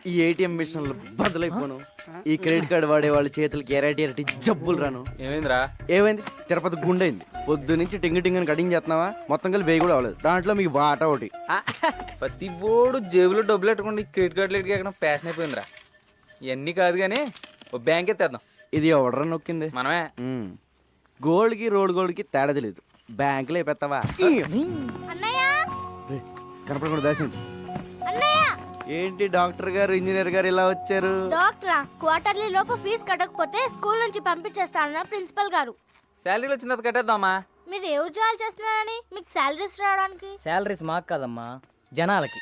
ఈ ఏటీఎం మిషన్లు బదులైపోను. ఈ క్రెడిట్ కార్డు వాడే వాళ్ళ చేతులకి ఎరటి జబ్బులు రాను. ఏమైందిరా? ఏమైంది? తిరుపతి గుండెైంది. పొద్దు నుంచి టింగ్ అని కటింగ్ చేస్తున్నావా? మొత్తం కలిసి వేయి కూడా అవ్వలేదు. దాంట్లో మీకు వాటా ఒకటి. ప్రతి ఓడు జేబులో డబ్బులు పెట్టుకోండి క్రెడిట్ కార్డులు ఎక్కడ ప్యాషన్ అయిపోయిందిరా. ఇవన్నీ కాదు కానీ ఓ బ్యాంక్ ఎత్తేద్దాం. ఇది ఎవడరా నొక్కింది? మనమే. గోల్డ్కి రోడ్ గోల్డ్కి తేడా తెలియదు. బ్యాంకులో అయిపోతావా? కనపడకుండా దాసింది. ఏంటి డాక్టర్ గారు ఇంజనీర్ గారు ఇలా వచ్చారు? డాక్టరా, క్వార్టర్లీ లోపు ఫీజు కట్టకపోతే స్కూల్ నుంచి పంపించేస్తానన్న ప్రిన్సిపల్ గారు. శాలరీలు వచ్చిన తర్వాత కట్టేద్దామా? మీరు ఏ ఉద్యోగాలు చేస్తున్నారని మీకు శాలరీస్ రావడానికి? శాలరీస్ మాకు కదమ్మా, జనాలకి.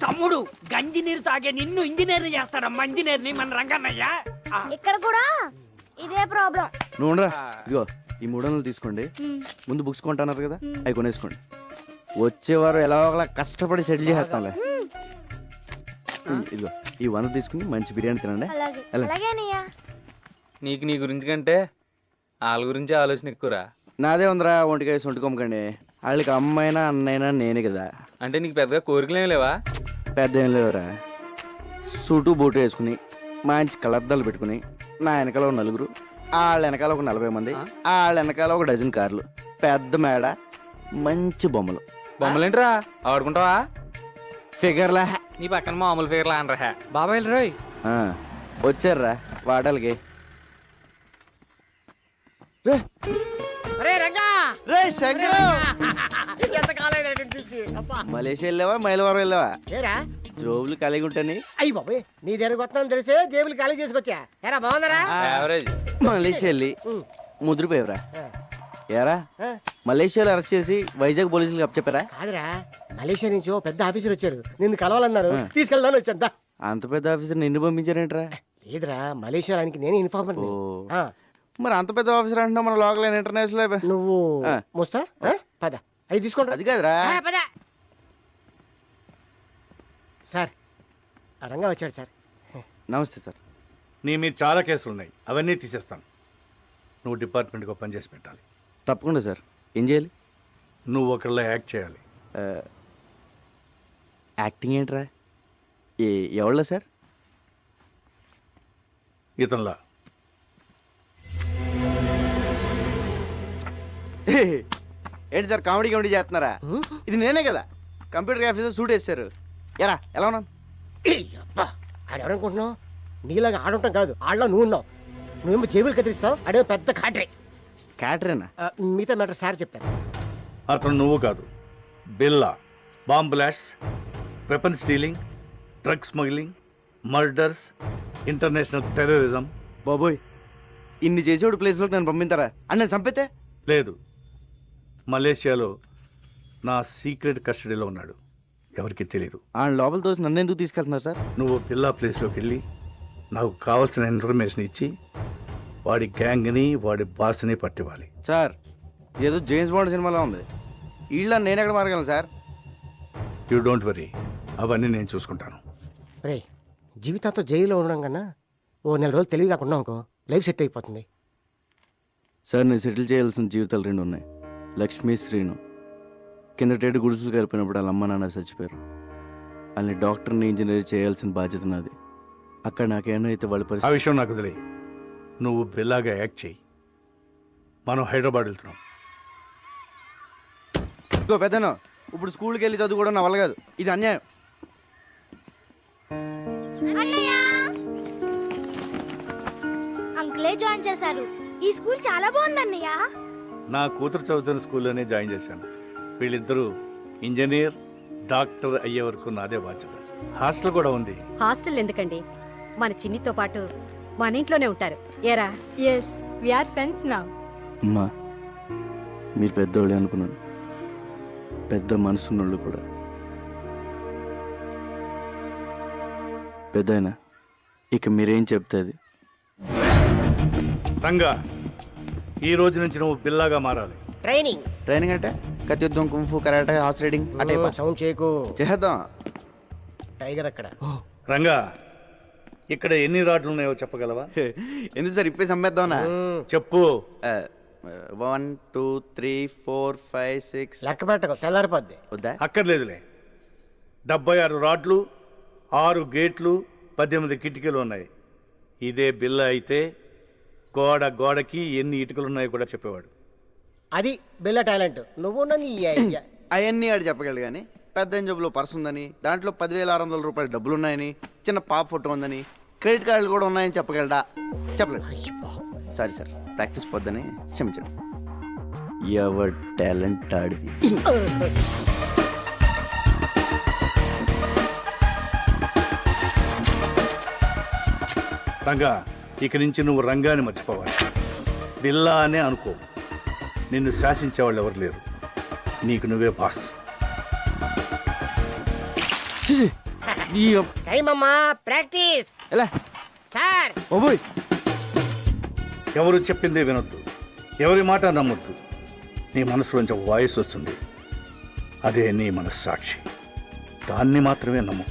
తమ్ముడు గంజి నీరు తాగే నిన్ను ఇంజనీర్ చేస్తాడమ్మా. ఇంజనీర్ ని మన రంగన్నయ్య. ఇక్కడ కూడా ఇదే ప్రాబ్లం. నువ్వు ఉండరా. ఇదిగో ఈ 300 తీసుకోండి. ముందు బుక్స్ కొంటున్నారు కదా, అవి కొనేసుకోండి. వచ్చేవారు ఎలా ఒకలా కష్టపడి సెటిల్ చేస్తాంలే. ఇదిగో ఈ 100 తీసుకుని మంచి బిర్యానీ తినండి. అలాగే ఎలా? అలాగే అన్నయ్య. నీకు నీ గురించి కంటే వాళ్ళ గురించి ఆలోచన ఎక్కువరా. నాదే ఉందిరా, ఒంటికాయ సొంటుకోమకండి. వాళ్ళకి అమ్మైనా అన్నైనా నేనే కదా. అంటే నీకు పెద్దగా కోరికలేం లేవా? పెద్ద ఏం లేవురా. సూటు బూటు వేసుకుని మంచి కలద్దాలు పెట్టుకుని నా వెనకాల ఒక 4, వాళ్ళ వెనకాల ఒక 40 మంది, వాళ్ళ వెనకాల ఒక డజన్ కార్లు, పెద్ద మేడ, మంచి బొమ్మలు. బొమ్మలేంట్రా ఆడుకుంటావా? ఫిగర్లా. నీ పక్కన మామూలు ఫిగర్లా అనరా. బాబాయ్ రోయ్ వచ్చారా వాటాలకి? మలేషియా వెళ్ళావా మైలవరం వెళ్ళావా? జోబులు కలిగి ఉంటాని. అయ్యి బాబోయ్, నీ దగ్గర వస్తాను తెలిసే జేబులు ఖాళీ చేసుకొచ్చా. ఎరా బాగుందరా? యావరేజ్. మలేషియా వెళ్ళి ముద్రపోయావురా. ఏరా మలేషియాలో అరెస్ట్ చేసి వైజాగ్ పోలీసులకు అప్పచెప్పారా? కాదురా, మలేషియా నుంచి ఓ పెద్ద ఆఫీసర్ వచ్చాడు, నిన్ను కలవాలన్నారు. తీసుకెళ్దాను వచ్చాను. అంత పెద్ద ఆఫీసర్ నిన్ను పంపించారేంట్రా? లేదురా, మలేషియానికి నేను ఇన్ఫార్మర్. మరి అంత పెద్ద ఆఫీసర్ అంటున్నా మన లోకల్ ఇంటర్నేషనల్. నువ్వు మోస్తా పద, అవి తీసుకోండి. అది కాదురా. సార్ ఆ రంగా వచ్చాడు సార్. నమస్తే సార్. నీ మీద చాలా కేసులు ఉన్నాయి, అవన్నీ తీసేస్తాను. నువ్వు డిపార్ట్మెంట్కి పని చేసి పెట్టాలి. తప్పకుండా సార్. ఏం చేయాలి? నువ్వు ఒకళ్ళ యాక్ట్ చేయాలి. యాక్టింగ్ ఏంట్రా? ఎవళ్ళ సార్? ఇతనిలా. ఏంటి సార్ కామెడీ చేస్తున్నారా? ఇది నేనే కదా కంప్యూటర్ ఆఫీసర్ సూట్ వేసారు. ఎరా ఎలా ఉన్నాను? ఆడెవరనుకుంటున్నావు? నీలాగా ఆడుంటాం కాదు, ఆడలో నువ్వు ఉన్నావు. నువ్వేమో జేబులు కత్తిరిస్తావు, అడే పెద్ద కాటరే. క్యాటరేనా? మిగతా మ్యాటర్ సార్ చెప్తాను. అతను నువ్వు కాదు, బిల్లా. Bomb blast, weapon stealing, drug smuggling, murders, international terrorism. బాబోయ్, ఇన్ని చేసేవాడు ప్లేస్లోకి నన్ను పంపిస్తారా? అని నేను చంపితే? లేదు, మలేషియాలో నా సీక్రెట్ కస్టడీలో ఉన్నాడు, ఎవరికి తెలియదు. ఆ లోపల తోసి నన్ను ఎందుకు తీసుకెళ్తున్నారు సార్? నువ్వు బిల్లా ప్లేస్లోకి వెళ్ళి నాకు కావాల్సిన ఇన్ఫర్మేషన్ ఇచ్చి వాడి గ్యాంగ్ని వాడి బాస్ని పట్టివ్వాలి. సార్ ఏదో జేమ్స్ బాండ్ సినిమాలో ఉంది. వీళ్ళ నేను ఎక్కడ మారగలను సార్? యూ డోంట్ వరీ, అవన్నీ నేను చూసుకుంటాను. రే, జీవితాంతో జైల్లో ఉండడం కన్నా ఓ 4 రోజులు తెలివి కాకుండా అనుకో, లైఫ్ సెట్ అయిపోతుంది. సార్ నేను సెటిల్ చేయాల్సిన జీవితాలు 2 ఉన్నాయి. లక్ష్మీ, శ్రీను. కిందటేటు గుడిసెలు కలిపినప్పుడు వాళ్ళ అమ్మ నాన్న చచ్చిపోయారు. వాళ్ళని డాక్టర్ని ఇంజనీర్ చేయాల్సిన బాధ్యత నాది. అక్కడ నాకేమైనా అయితే వాళ్ళ ఆ పరిస్థితి. విషయం నాకు తెలియ. నువ్వు బిల్లాగా యాక్ట్ చేయి. మనం హైదరాబాద్ వెళ్తున్నాం. ఇదిగో పెద్దను, ఇప్పుడు స్కూల్కి వెళ్ళి చదువుకోవడం నా వల్ల కాదు. ఇది అన్యాయం. అంకులే జాయిన్ చేశారు. ఈ స్కూల్ చాలా బాగుంది అన్నయ్య. నా కూతురు చదువుతున్న స్కూల్లోనే జాయిన్ చేశాను. వీళ్ళిద్దరూ ఇంజనీర్, డాక్టర్ అయ్యే వరకు నాదే బాధ్యత. హాస్టల్ కూడా ఉంది. హాస్టల్ ఎందుకండి, మన చిన్నితో పాటు మన ఇంట్లోనే ఉంటారు. ఏరా? Yes, we are friends now. అమ్మా, మీరు పెద్దోళ్ళే అనుకున్నాను. పెద్ద మనసున్నోళ్ళు కూడా. పెద్దయినా ఇక మీరేం చెప్తే అది. రంగా, ఈ రోజు నుంచి నువ్వు బిల్లాగా మారాలి. ట్రైనింగ్ ట్రైనింగ్ అంటే కత్తి యుద్ధం, కుంఫు, కరాటే, హార్స్ రైడింగ్ అంటే సౌండ్ చేయకు. చేద్దాం. టైగర్ అక్కడ. రంగా, ఇక్కడ ఎన్ని రాడ్లు ఉన్నాయో చెప్పగలవా? ఎందుకు సార్ ఇప్పేసి అమ్మేద్దామనా? చెప్పు. 1 2 3 4 5 6. లెక్క పెట్టకు, తెల్లారిపోద్ది. వద్దా? అక్కర్లేదులే. 76 రాడ్లు, 6 గేట్లు 18 కిటికీలు ఉన్నాయి. ఇదే బిల్ల అయితే గోడకి ఎన్ని ఇటుకలు ఉన్నాయో కూడా చెప్పేవాడు. అది బిల్ల టాలెంట్. నువ్వు నన్ను అవన్నీ ఆడు చెప్పగలడు కానీ పెద్ద జబ్బులో పర్స్ ఉందని, దాంట్లో 10,600 రూపాయల డబ్బులు ఉన్నాయని, చిన్న పాప ఫోటో ఉందని, క్రెడిట్ కార్డులు కూడా ఉన్నాయని చెప్పగలడా? చెప్పలేడు. సారీ సార్, ప్రాక్టీస్ పొద్దని క్షమించండి. ఎవరి టాలెంట్ ఆడిది. రంగా, ఇక నుంచి నువ్వు రంగాన్ని మర్చిపోవాలి. బిల్లా అనే అనుకో. నిన్ను శాసించేవాళ్ళు ఎవరు లేరు. నీకు నువ్వే బాస్. టైం అమ్మా, ప్రాక్టీస్. ఎలా సార్ ఓబోయ్, ఎవరు చెప్పిందే వినొద్దు, ఎవరి మాట నమ్మొద్దు. నీ మనసులోంచి ఒక వాయిస్ వస్తుంది, అదే నీ మనస్సాక్షి. దాన్ని మాత్రమే నమ్ము.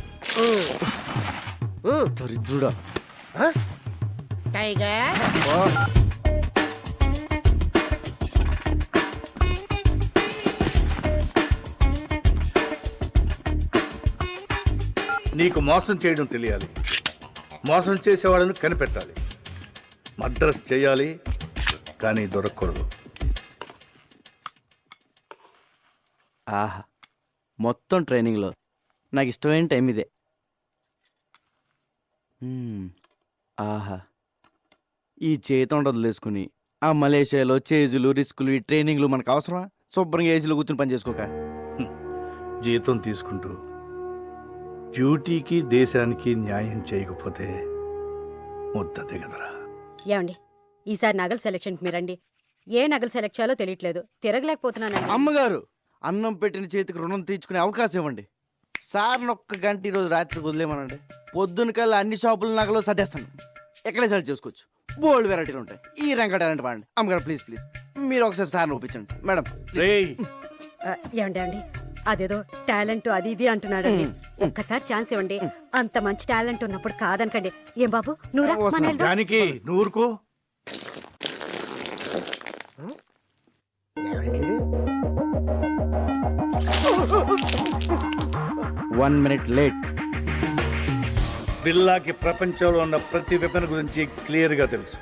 దరిద్రుడా. టైగర్ నీకు మోసం చేయడం తెలియాలి, మోసం చేసేవాళ్ళను కనిపెట్టాలి. మద్రస్ చేయాలి కానీ దొరకకూడదు. ఆహా, మొత్తం ట్రైనింగ్లో నాకు ఇష్టమైన టైం ఇదే. ఆహా, ఈ చేతి వదిలేసుకుని ఆ మలేషియాలో చేజులు రిస్కులు ఈ ట్రైనింగ్లు మనకు అవసరమా? శుభ్రంగా ఏసీలో కూర్చుని పని చేసుకోక. జీతం తీసుకుంటూ డ్యూటీకి దేశానికి న్యాయం చేయకపోతే ముద్ద దిగదరా. ఏమండి ఈసారి నగల సెలక్షన్కి మీరండి. ఏ నగలు సెలెక్ట్ చేయాలో తెలియట్లేదు, తిరగలేకపోతున్నానండి. అమ్మగారు, అన్నం పెట్టిన చేతికి రుణం తీర్చుకునే అవకాశం ఇవ్వండి. సార్ని ఒక్క గంట ఈరోజు రాత్రికి వదిలేమనండి. పొద్దున కల్లా అన్ని షాపుల నగలు సర్దేస్తాను. ఎక్కడే సెలెక్ట్ చేసుకోవచ్చు. బోల్డ్ వెరైటీలు ఉంటాయి. ఈ రంగ టాలెంట్ వాడండి. అమ్మగారు ప్లీజ్ ప్లీజ్ మీరు ఒకసారి సార్ని ఒప్పించండి మేడం. రేయ్, ఏమండి అండి, అదేదో టాలెంట్ అది ఇది అంటున్నాడండి. ఒక్కసారి ఛాన్స్ ఇవ్వండి. అంత మంచి టాలెంట్ ఉన్నప్పుడు కాదనకండి. ఏం బాబు నువ్వురా, మన వెళ్దాం. దానికి నూరుకో. 1 minute లేట్. బిల్లాకి ప్రపంచంలో ఉన్న ప్రతి వెపన్ గురించి క్లియర్గా తెలుసు.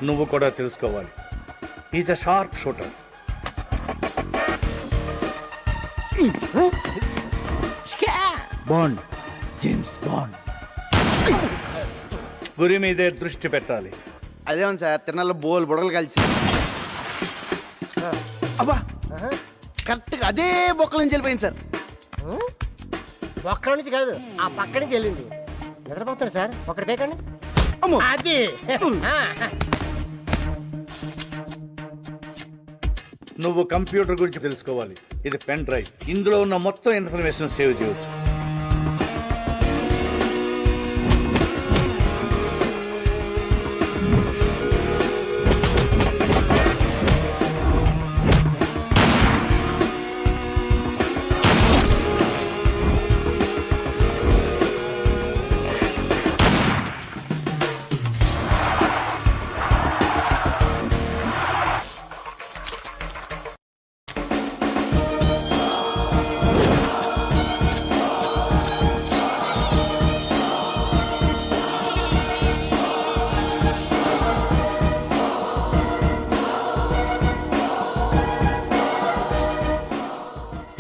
నువ్వు కూడా తెలుసుకోవాలి. Is a sharp shooter. Bond, James bond. గురి మీదే దృష్టి పెట్టాలి. అదేమో సార్, తిరణాల్లో బోల్ బుడగలు కలిసి అబ్బా కరెక్ట్గా అదే బొక్కల నుంచి వెళ్ళిపోయింది సార్. ఒక్కడి నుంచి కాదు, ఆ పక్క నుంచి వెళ్ళింది. నిద్రపోతాడు సార్, ఒకటి తేకండి. అమ్మో. అది నువ్వు కంప్యూటర్ గురించి తెలుసుకోవాలి. ఇది పెన్ డ్రైవ్. ఇందులో ఉన్న మొత్తం ఇన్ఫర్మేషన్ సేవ్ చేయవచ్చు.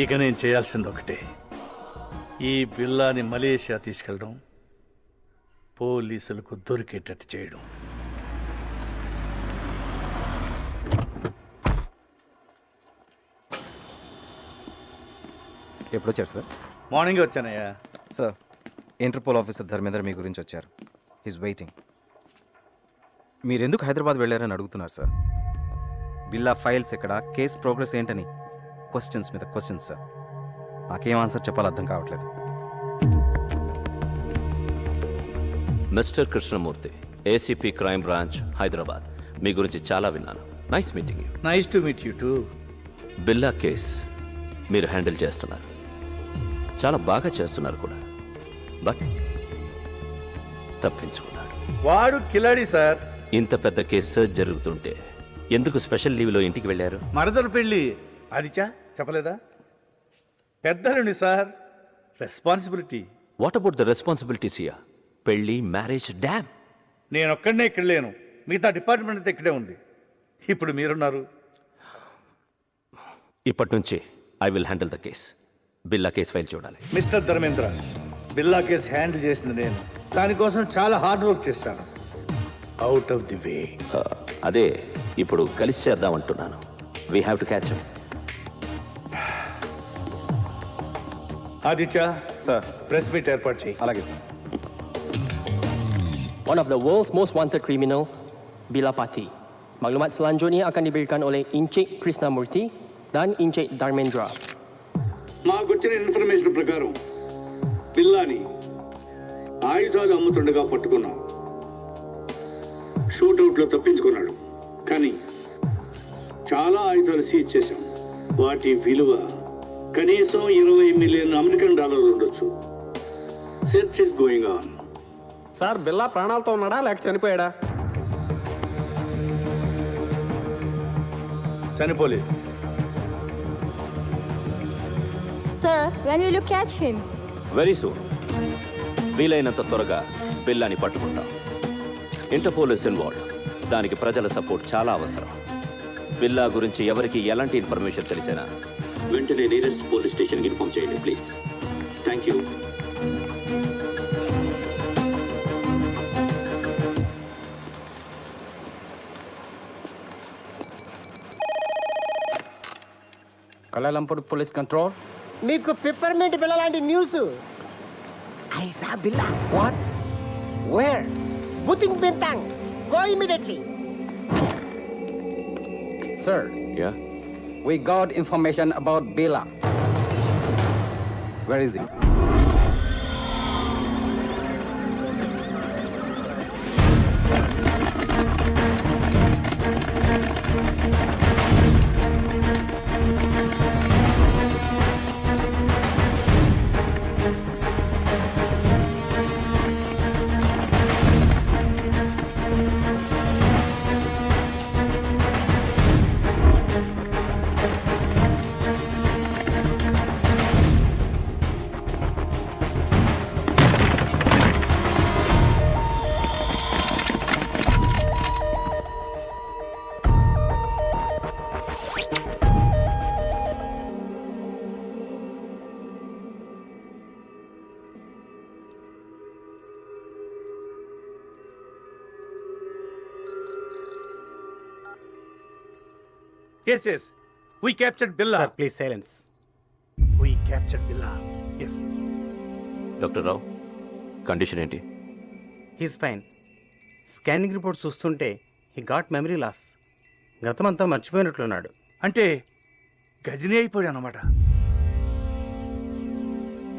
ఇక నేను చేయాల్సింది ఒకటే, ఈ బిల్లాని మలేషియా తీసుకెళ్ళడం, పోలీసులకు దొరికేటట్టు చేయడం. ఎప్పుడు వచ్చారు సార్? మార్నింగ్ వచ్చానయ్యా. సార్, ఇంటర్పోల్ ఆఫీసర్ ధర్మేంద్ర మీ గురించి వచ్చారు. He's waiting. మీరు ఎందుకు హైదరాబాద్ వెళ్ళారని అడుగుతున్నారు సార్. బిల్లా ఫైల్స్ ఎక్కడ, కేస్ ప్రోగ్రెస్ ఏంటని క్వశ్చన్స్ మీద క్వశ్చన్స్ సార్. నాకేం ఆన్సర్ చెప్పాలో అర్థం కావట్లేదు. Mister Krishnamurthy, ACP crime branch, Hyderabad. మీ గురించి చాలా విన్నాను. Nice meeting you. Nice to meet you too. Billa case మీరు హ్యాండిల్ చేస్తున్నారు, చాలా బాగా చేస్తున్నారు కూడా. బట్ తప్పించుకున్నాడు. వాడు కిలాడి సార్. ఇంత పెద్ద కేసు జరుగుతుంటే ఎందుకు స్పెషల్ లీవ్లో ఇంటికి వెళ్ళారు? మరదలు పెళ్ళి అదిచా చెప్పలేదా? పెద్దలుండి sir, responsibility. What about the responsibilities here? పెళ్లి, మ్యారేజ్, డ్యామ్. నేను ఒక్కడనే ఇక్కడ లేను, మిగతా డిపార్ట్మెంట్ అంతా ఇక్కడే ఉంది. ఇప్పుడు మీరున్నారు. ఇప్పటి నుంచి I will handle the case. Billa case file చూడాలి. మిస్టర్ ధర్మేంద్ర, బిల్లా కేసు హ్యాండిల్ చేసింది నేను. దానికోసం చాలా హార్డ్ వర్క్ చేశాను. Out of the way. అదే ఇప్పుడు కలిసి చేద్దాం అంటున్నాను. We have to catch him. Aditya sir. Press meet ఏర్పాటు చేయి. అలాగే sir. One of the world's most wanted criminal, Bila Pati. Maklumat selanjutnya akan diberikan oleh Encik Krishnamurti dan Encik Dharmendra. మాకు వచ్చిన ఇన్ఫర్మేషన్ ప్రకారం బిల్లాని ఆయుధాలు అమ్ముతుండగా పట్టుకున్నాం. షూట్అవుట్లో తప్పించుకున్నాడు, కానీ చాలా ఆయుధాలు సీజ్ చేశాం. వాటి విలువ కనీసం $20 మిలియన్ ఉండొచ్చు. Search is going on. Sir, బిల్లా ప్రాణాలతో ఉన్నాడా లేక చనిపోయాడా? చనిపోలేదు. Sir, when will you catch him? Very soon. వీలైనంత త్వరగా బిల్లాని పట్టుకుంటాం. Interpole is involved. దానికి ప్రజల సపోర్ట్ చాలా అవసరం. బిల్లా గురించి ఎవరికి ఎలాంటి ఇన్ఫర్మేషన్ తెలిసినా వెంటనే నియరెస్ట్ పోలీస్ స్టేషన్కి ఇన్ఫార్మ్ చేయండి please. Thank you. Kuala Lumpur Police Control. మీకు పిప్పర్మెంట్ బిల్ల లాంటి న్యూస్. ఐసా బిల్లా. What? Where? బుతింగ్ Bintang. Go immediately. Sir, yeah, we got information about Bila. Where is he? Yes, yes. We captured Billa. Sir please silence. We captured Billa. Yes. Doctor Rao, condition ఏంటి? He's fine. Scanning report చూస్తుంటే he got memory loss. గతమంతా మర్చిపోయినట్లున్నాడు. అంటే గజనీ అయిపోయాడు అన్నమాట.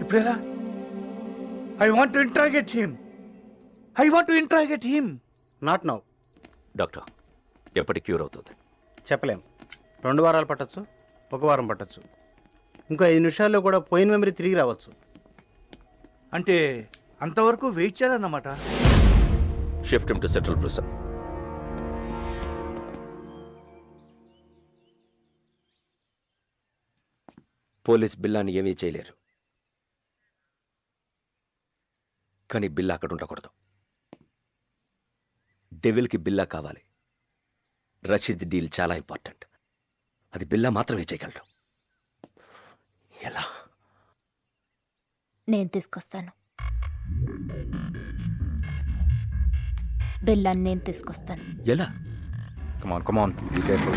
ఇప్పుడెలా? I want to interrogate him. Not now. Doctor, ఎప్పటి cure అవుతుంది? చెప్పలేం. 2 వారాలు పట్టచ్చు, 1 వారం పట్టచ్చు. ఇంకో 5 నిమిషాల్లో కూడా పోయిన మెమరీ తిరిగి రావచ్చు. అంటే అంతవరకు వెయిట్ చేయాలన్నమాట. Shift him to central prison. Police బిల్లాని ఏమీ చేయలేరు, కానీ బిల్లా అక్కడ ఉండకూడదు. డెవిల్కి బిల్లా కావాలి. రషీద్ డీల్ చాలా ఇంపార్టెంట్. అది బిల్లా మాత్రమే చేయగలడు. ఎలా? నేను తీసుకొస్తాను. బిల్లాన్ని నేను తీసుకొస్తాను. ఎలా? Come on, be careful.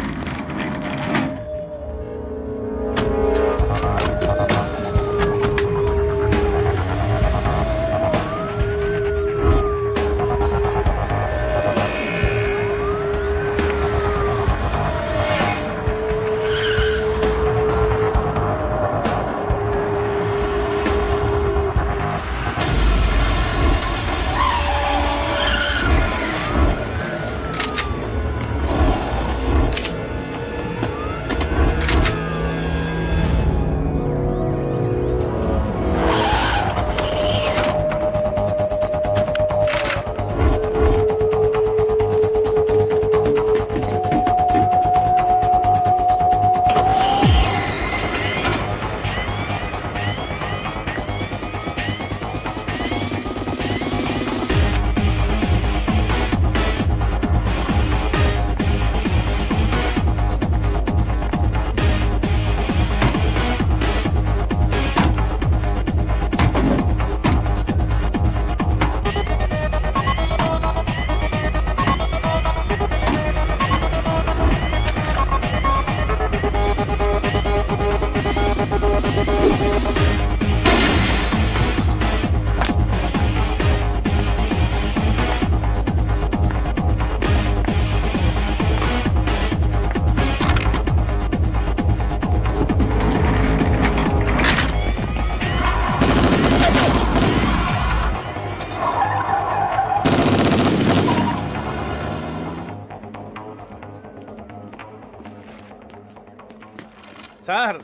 Sir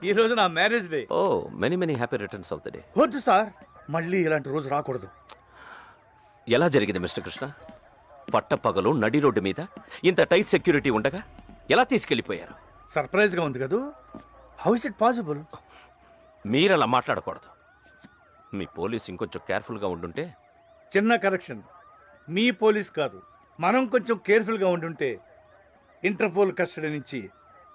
ఈరోజు నా marriage day. Oh many many happy returns of the day. వద్దు సార్, మళ్ళీ ఇలాంటి రోజు రాకూడదు. ఎలా జరిగింది మిస్టర్ కృష్ణ? పట్టపగలు నడి రోడ్డు మీద ఇంత టైట్ సెక్యూరిటీ ఉండగా ఎలా తీసుకెళ్ళిపోయారు? సర్ప్రైజ్గా ఉంది కదూ. How is it possible? మీరలా మాట్లాడకూడదు. మీ పోలీస్ ఇంకొంచెం కేర్ఫుల్గా ఉండుంటే. చిన్న కరెక్షన్, మీ పోలీస్ కాదు, మనం కొంచెం కేర్ఫుల్గా ఉండుంటే ఇంటర్పోల్ కస్టడీ నుంచి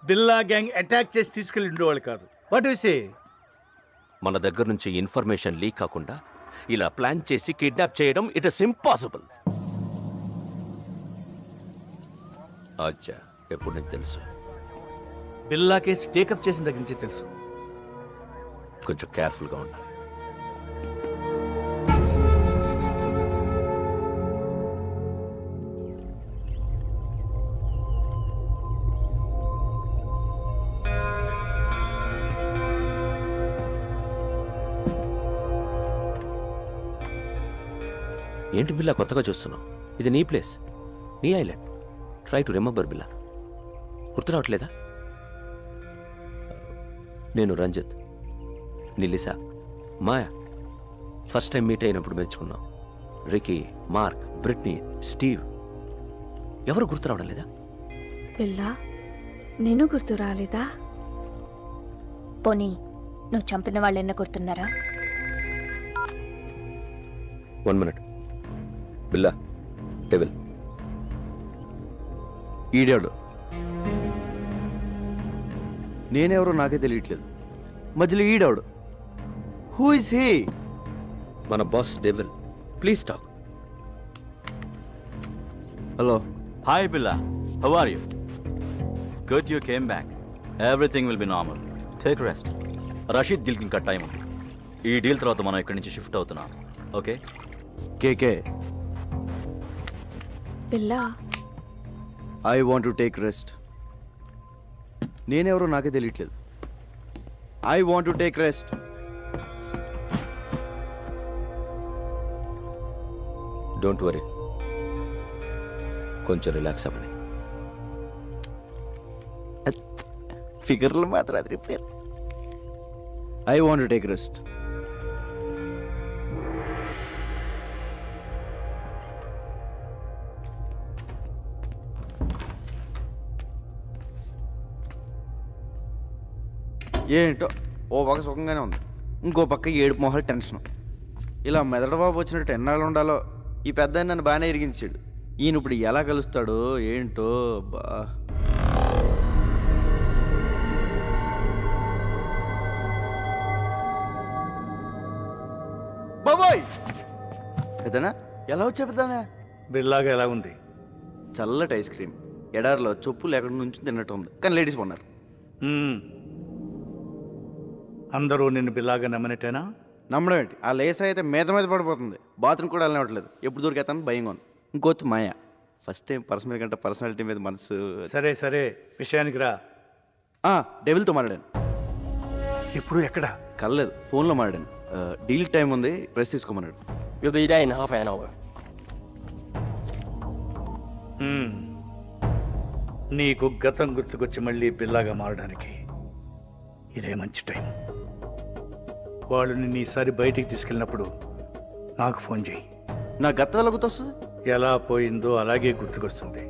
బిల్లా గ్యాంగ్ అటాక్ చేసి తీసుకెళ్ళి ఉండేవాళ్ళు కాదు. What you say? మన దగ్గర నుంచి ఇన్ఫర్మేషన్ లీక్ కాకుండా ఇలా ప్లాన్ చేసి కిడ్నాప్ చేయడం ఇట్ ఇస్ ఇంపాసిబుల్. అచ్చా, ఎప్పుడు నీకు తెలుసు? బిల్లా కేసు టేకప్ చేసిన దగ్గర నుంచి తెలుసు. కొంచెం కేర్ఫుల్గా ఉండాలి. ఏంటి బిల్లా కొత్తగా చూస్తున్నావు? ఇది నీ ప్లేస్, నీ ఐలాండ్. ట్రై టు రిమెంబర్ బిల్లా. గుర్తు రావట్లేదా? నేను రంజిత్, నిలిసా, మాయా ఫస్ట్ టైం మీట్ అయినప్పుడు మెచ్చుకున్నాం. Ricky, Mark, Britney, Steve. ఎవరు గుర్తు రావడం లేదా? పిల్ల నేను గుర్తు రాలేదా? పోనీ నువ్వు చంపిన వాళ్ళెన్న గుర్తున్నారా? 1 minute. బిల్లా, డెవిల్. ఈడాడు. నేనెవరో నాకే తెలియట్లేదు. మధ్యలో ఈడాడు. Who is he? మన boss devil. Please talk. Hello. Hi Billa, how are you? Good you came back. Everything will be normal. Take rest. Rasheed డీల్కి ఇంకా టైం ఉంది. ఈ డీల్ తర్వాత మనం ఇక్కడి నుంచి షిఫ్ట్ అవుతున్నాం. ఓకే? కేకే, పిల్ల I want to take rest. నేనెవరో నాకే తెలియట్లేదు. I want to take rest. Don't worry, కొంచెం రిలాక్స్ అవ్వని. ఫిగర్లు మాత్రం అది repair. I want to take rest. ఏంటో ఓ పక్క సుఖంగానే ఉంది, ఇంకో పక్క ఏడుపు మొహాలు టెన్షన్. ఇలా మెదడు బాబు వచ్చినట్టు ఎన్నాళ్ళు ఉండాలో. ఈ పెద్ద ఆయన నన్ను బాగానే ఇరిగించాడు. ఈయన ఇప్పుడు ఎలా కలుస్తాడో ఏంటో. బా బాబోయ్, పెద్దనా ఎలా వచ్చా పెద్దనా? బిల్లాగా ఎలా ఉంది? చల్లటి ఐస్ క్రీమ్ ఎడారిలో చొప్పులు ఎక్కడి నుంచి తిన్నట్టు ఉంది, కానీ లేడీస్ కొన్నారు. అందరూ నిన్ను బిల్లాగా నమ్మనట్టేనా? నమ్మడం ఏంటి? ఆ లేసర్ అయితే మీద పడిపోతుంది. బాత్రూమ్ కూడా వెళ్ళనివ్వట్లేదు. ఎప్పుడు దొరికేస్తాను భయంగా ఉంది. ఇంకోటి మాయా, ఫస్ట్ టైం పర్సనల్ కంటే పర్సనాలిటీ మీద మనసు. సరే సరే, విషయానికి రా. డెవిల్తో మాట్లాడాను. ఇప్పుడు ఎక్కడ? కలలేదు, ఫోన్లో మాట్లాడాను. డీల్ టైం ఉంది, press తీసుకోమన్నాడు. We'll be there in half an hour. నీకు గతం గుర్తుకొచ్చి మళ్ళీ బిల్లాగా మారడానికి ఇదే మంచి టైం. వాళ్ళు నిన్ను ఈసారి బయటికి తీసుకెళ్ళినప్పుడు నాకు ఫోన్ చేయి. నా గతం ఎలా గుర్తొస్తుంది? ఎలా పోయిందో అలాగే గుర్తుకొస్తుంది.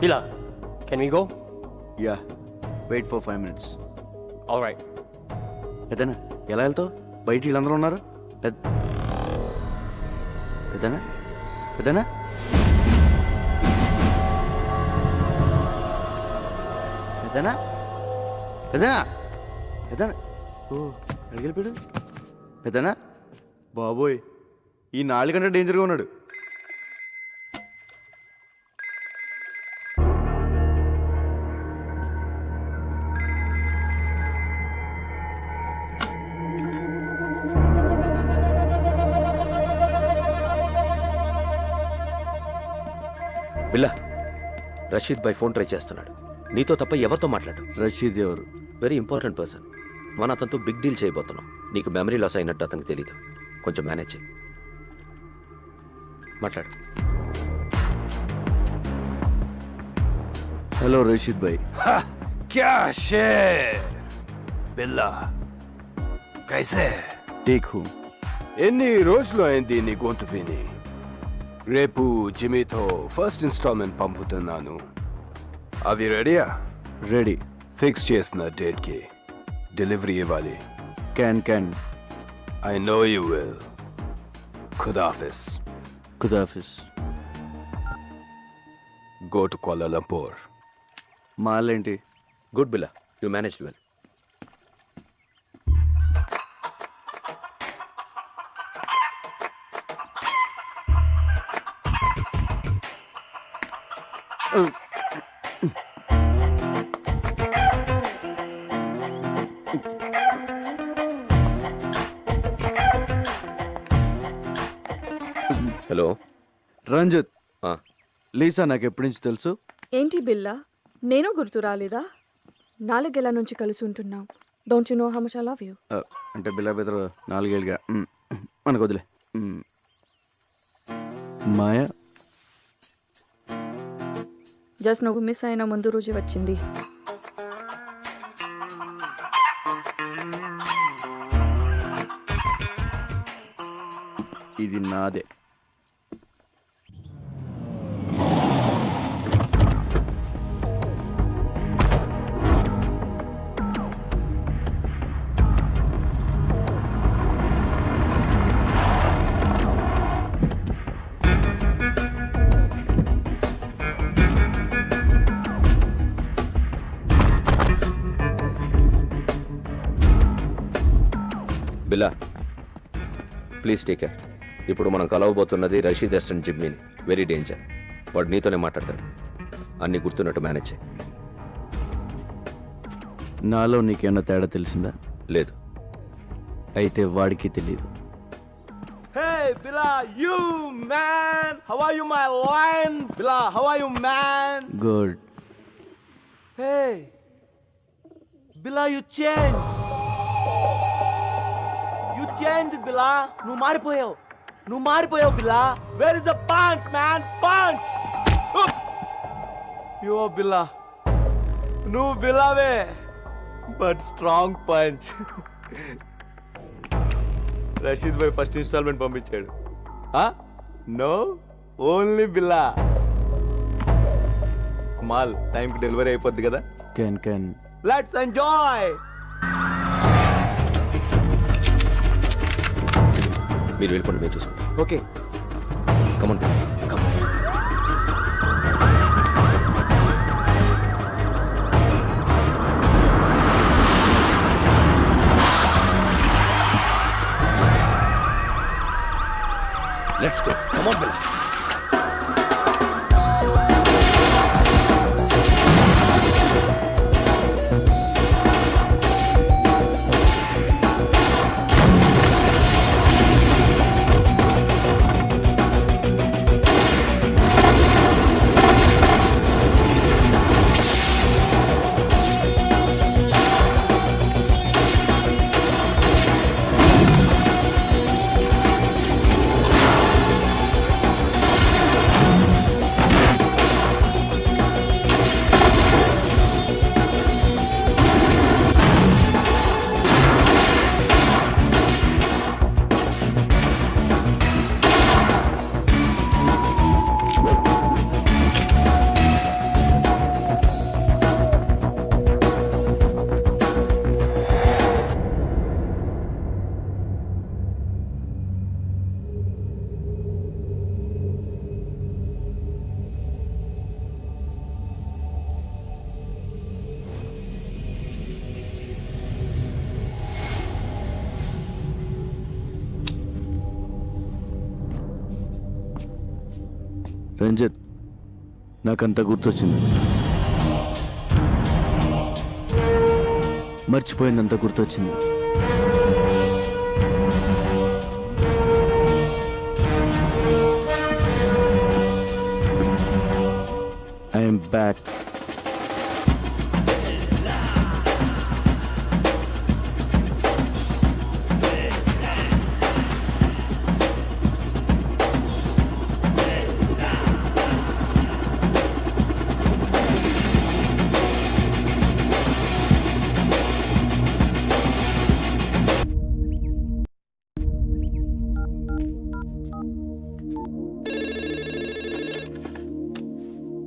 Billa, can we go? Yeah, wait for 5 minutes. All right. పెద్దనా ఎలా వెళ్తావు? బయట వీళ్ళందరూ ఉన్నారు. పెద్దనా పెద్దనా పెద్దనా పెద్దనా పెద్దనా ఓ అడిగిపోయాడు. పెద్దనా బాబోయ్, ఈ నాలుగు కంటే డేంజర్గా ఉన్నాడు. బిల్లా, రషీద్ బై ఫోన్ ట్రై చేస్తున్నాడు. నీతో తప్ప ఎవరితో మాట్లాడు? రషీద్ ఎవరు? Very important person. మన అతనితో బిగ్ డీల్ చేయబోతున్నాం. నీకు మెమరీ లాస్ అయినట్టు అతనికి తెలీదు. కొంచెం మేనేజ్ చేయి. మాట్లాడు. హలో రషీద్ భాయ్. क्या शेर बिल्ला कैसे టీక్ హూ ఎన్ని రోజులు అయింది నీ గొంతు విని? రేపు జిమీతో ఫస్ట్ ఇన్స్టాల్మెంట్ పంపుతున్నాను. అవి రెడీయా? రెడీ. ఫిక్స్ చేసిన డేట్కి డెలివరీ ఇవ్వాలి. Can I know you will. ఖుదాఫిస్. ఖుదాఫిస్. Go to Kuala Lumpur. మాలేంటి? Good Billa, you manage well. Hello Ranjith, ఆ, లీసా నాకు ఎప్పటి నుంచి తెలుసు. ఏంటి బిల్లా నేను గుర్తు రాలేదా? 4 ఏళ్ల నుంచి కలిసి ఉంటున్నాం. Don't you know how much I love you? అంటే బిల్లా బెదరు 4 ఏళ్ళుగా మనకు వదిలే. మాయ జస్ట్ నువ్వు మిస్ అయిన ముందు రోజు వచ్చింది. ఇది నాదే. బిల్లా ప్లీజ్ టేక్ కేర్. ఇప్పుడు మనం కలవబోతున్నది రషీద్ అసిస్టెంట్ జిమ్మిని. Very danger. వాడు నీతోనే మాట్లాడతాడు. అన్నీ గుర్తున్నట్టు మేనేజ్ చేయి. నాలో నీకేమన్నా తేడా తెలిసిందా? లేదు. అయితే వాడికి తెలియదు. Hey, Billa, you man! How are you, my lion? Billa, how are you, man? Good. Hey, Billa, you changed. You changed, Billa. నువ్వు మారిపోయావు, Billa. Where is the punch, man? Punch! You are Billa. నువ్వు Billaవే, but strong punch. Rashid bhai first instalment పంపించాడు. No, only Billa. మాల్ టైంకి delivery అయిపోద్ది కదా. Can let's enjoy. మీరు వెళ్ళిపోండి, మేము చూసుకుంటాం. Okay, come on come on. Let's go. Come on, Billa. Ranjit, నాకంతా గుర్తొచ్చింది. మర్చిపోయిందంతా గుర్తొచ్చింది. I'm back.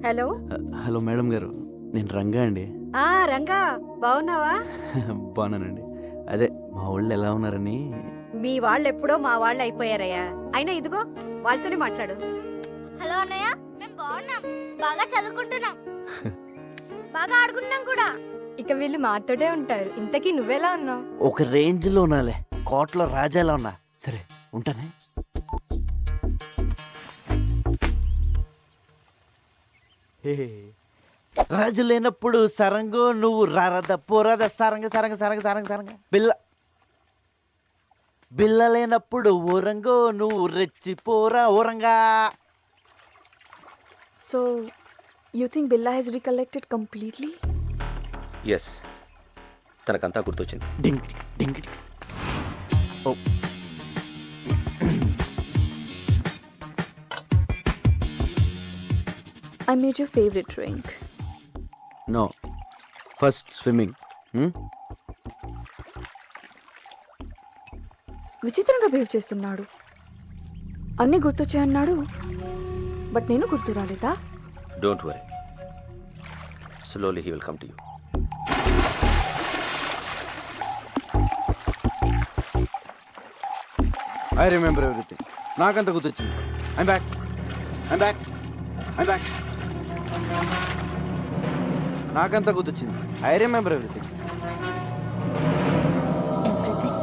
Hello hello madam గారు, నేను రంగా అండి. రంగా బాగున్నావా? బాగున్నానండి. అదే మా వాళ్ళు ఎలా ఉన్నారని. మీ వాళ్ళు ఎప్పుడో మా వాళ్ళు అయిపోయారయ్యా. అయినా ఇదిగో వాళ్ళతోనే మాట్లాడు. హలో అన్నయ్య, మేము బాగున్నాం, బాగా చదువుకుంటున్నాం, బాగా ఆడుకుంటున్నాం కూడా. ఇక వీళ్ళు మాతోటే ఉంటారు. ఇంతకీ నువ్వెలా ఉన్నావు? ఒక రేంజ్లో ఉన్నాలే, కోట్లో రాజాలా ఉన్నా. సరే ఉంటానే. రాజు లేనప్పుడు సరంగు నువ్వు రారద పోరాద సరంగ సరంగ సరంగ సరంగ సరంగ బిల్ల బిల్ల లేనప్పుడు ఊరంగో నువ్వు రెచ్చిపోరా ఊరంగా. So you think Billa he's recollected completely? Yes, తనకంతా గుర్తొచ్చింది. డింగిడి డింగిడి. Oh I made your favorite drink. No, first swimming. విచిత్రంగా బిహేవ్ చేస్తున్నాడు. అన్నీ గుర్తొచ్చాయన్నాడు, బట్ నేను గుర్తు రాలేదా? Don't worry, slowly he will come to you. I remember everything. నాకంత గుర్తొచ్చింది. I'm back, I'm back, I'm back. నాకంత గుర్తొచ్చింది. I remember everything. Everything.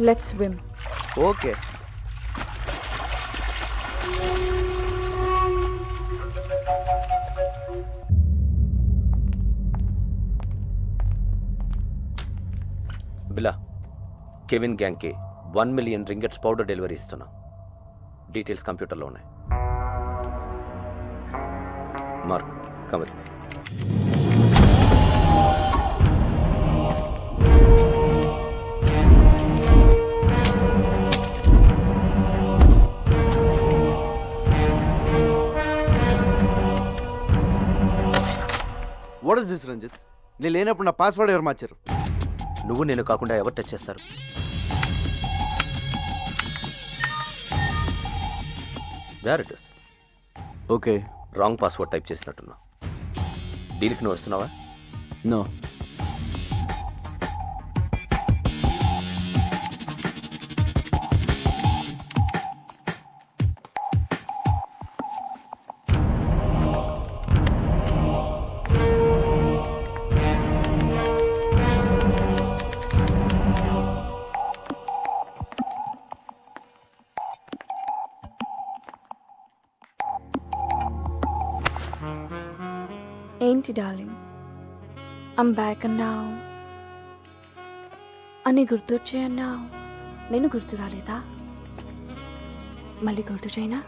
Let's swim. Okay. Billa, Kevin గ్యాంగ్కి 1 మిలియన్ రింగెట్స్ పౌడర్ డెలివరీ ఇస్తున్నాం. డీటెయిల్స్ కంప్యూటర్లో ఉన్నాయి. మార్క్ కమర్. What is this Ranjit? నేను లేనప్పుడు నా పాస్వర్డ్ ఎవరు మార్చారు? నువ్వు నేను కాకుండా ఎవరు టచ్ చేస్తారు? Where it is. Okay. Wrong password type చేసినట్టున్నా. డీల్కి నువ్వు వస్తున్నావా? నో. ఏంటి డార్లింగ్, ఐమ్ బ్యాక్ అన్నావు, అన్నీ గుర్తొచ్చాయన్నావు, నేను గుర్తు రాలేదా? మళ్ళీ గుర్తు చేయనా?